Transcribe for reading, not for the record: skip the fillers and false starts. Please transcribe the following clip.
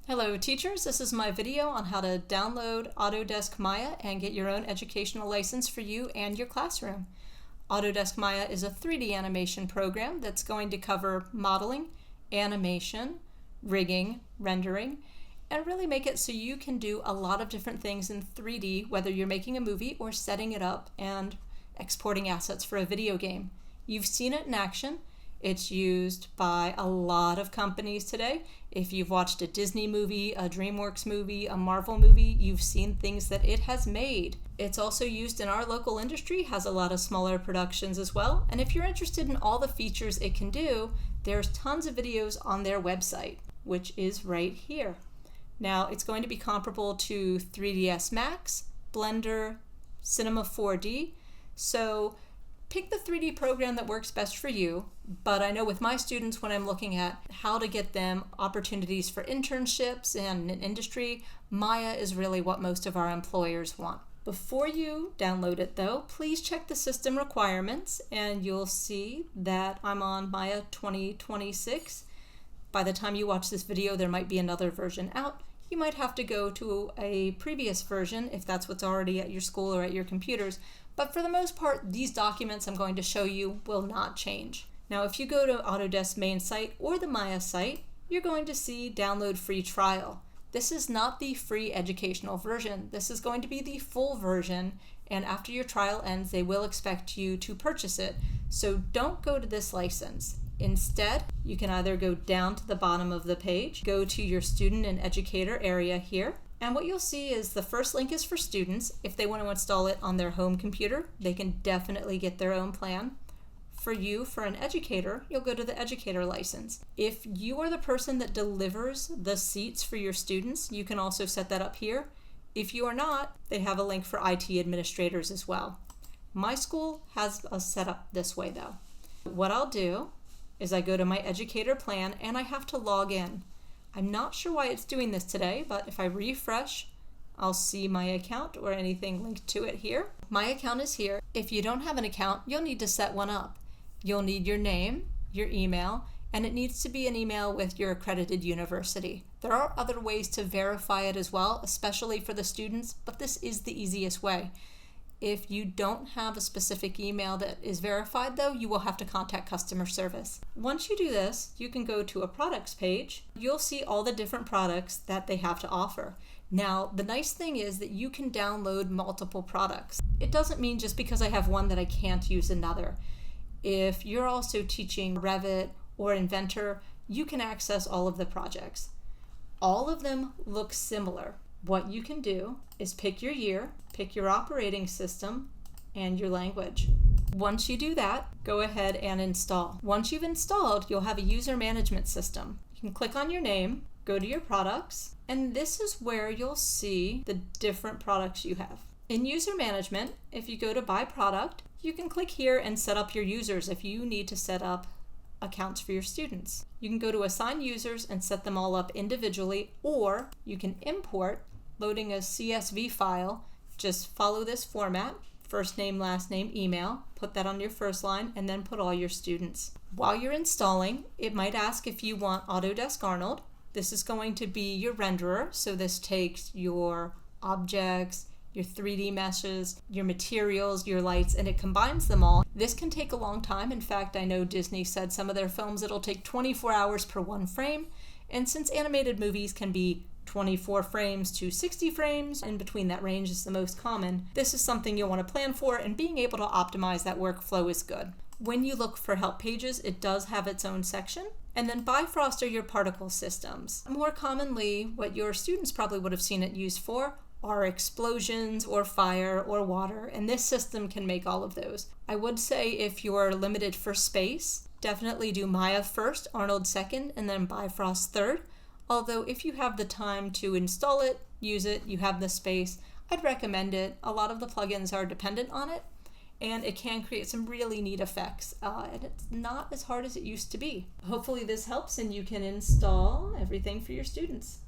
Hello teachers, this is my video on how to download Autodesk Maya and get your own educational license for you and your classroom. Autodesk Maya is a 3D animation program that's going to cover modeling, animation, rigging, rendering, and really make it so you can do a lot of different things in 3D, whether you're making a movie or setting it up and exporting assets for a video game. You've seen it in action. It's used by a lot of companies today. If you've watched a Disney movie, a DreamWorks movie, a Marvel movie, you've seen things that it has made. It's also used in our local industry, has a lot of smaller productions as well. And if you're interested in all the features it can do, there's tons of videos on their website, which is right here. Now, it's going to be comparable to 3ds Max, Blender, Cinema 4D. So pick the 3D program that works best for you, but I know with my students, when I'm looking at how to get them opportunities for internships and in industry, Maya is really what most of our employers want. Before you download it though, please check the system requirements and you'll see that I'm on Maya 2026. By the time you watch this video, there might be another version out. You might have to go to a previous version if that's what's already at your school or at your computers. But for the most part, these documents I'm going to show you will not change. Now, if you go to Autodesk main site or the Maya site, you're going to see download free trial. This is not the free educational version. This is going to be the full version, and after your trial ends, they will expect you to purchase it. So don't go to this license. Instead, you can either go down to the bottom of the page, go to your student and educator area here, and what you'll see is the first link is for students. If they want to install it on their home computer, they can definitely get their own plan. For you, for an educator, you'll go to the educator license. If you are the person that delivers the seats for your students, you can also set that up here. If you are not, they have a link for IT administrators as well. My school has us set up this way though. What I'll do is I go to my educator plan and I have to log in. I'm not sure why it's doing this today, but if I refresh, I'll see my account or anything linked to it here. My account is here. If you don't have an account, you'll need to set one up. You'll need your name, your email, and it needs to be an email with your accredited university. There are other ways to verify it as well, especially for the students, but this is the easiest way. If you don't have a specific email that is verified though, you will have to contact customer service. Once you do this, you can go to a products page. You'll see all the different products that they have to offer. Now, the nice thing is that you can download multiple products. It doesn't mean just because I have one that I can't use another. If you're also teaching Revit or Inventor, you can access all of the projects. All of them look similar. What you can do is pick your year, pick your operating system, and your language. Once you do that, go ahead and install. Once you've installed, you'll have a user management system. You can click on your name, go to your products, and this is where you'll see the different products you have. In user management, if you go to buy product, you can click here and set up your users if you need to set up accounts for your students. You can go to assign users and set them all up individually, or you can import, loading a CSV file. Just follow this format, first name, last name, email, put that on your first line, and then put all your students. While you're installing, it might ask if you want Autodesk Arnold. This is going to be your renderer, so this takes your objects, your 3D meshes, your materials, your lights, and it combines them all. This can take a long time. In fact, I know Disney said some of their films it'll take 24 hours per one frame, and since animated movies can be 24 frames to 60 frames, in between that range is the most common, this is something you'll want to plan for, and being able to optimize that workflow is good. When you look for help pages, it does have its own section. And then Bifrost are your particle systems. More commonly, what your students probably would have seen it used for are explosions or fire or water, and this system can make all of those. I would say if you're limited for space, definitely do Maya first, Arnold second, and then Bifrost third. Although if you have the time to install it, use it, you have the space, I'd recommend it. A lot of the plugins are dependent on it, and it can create some really neat effects, and it's not as hard as it used to be. Hopefully this helps and you can install everything for your students.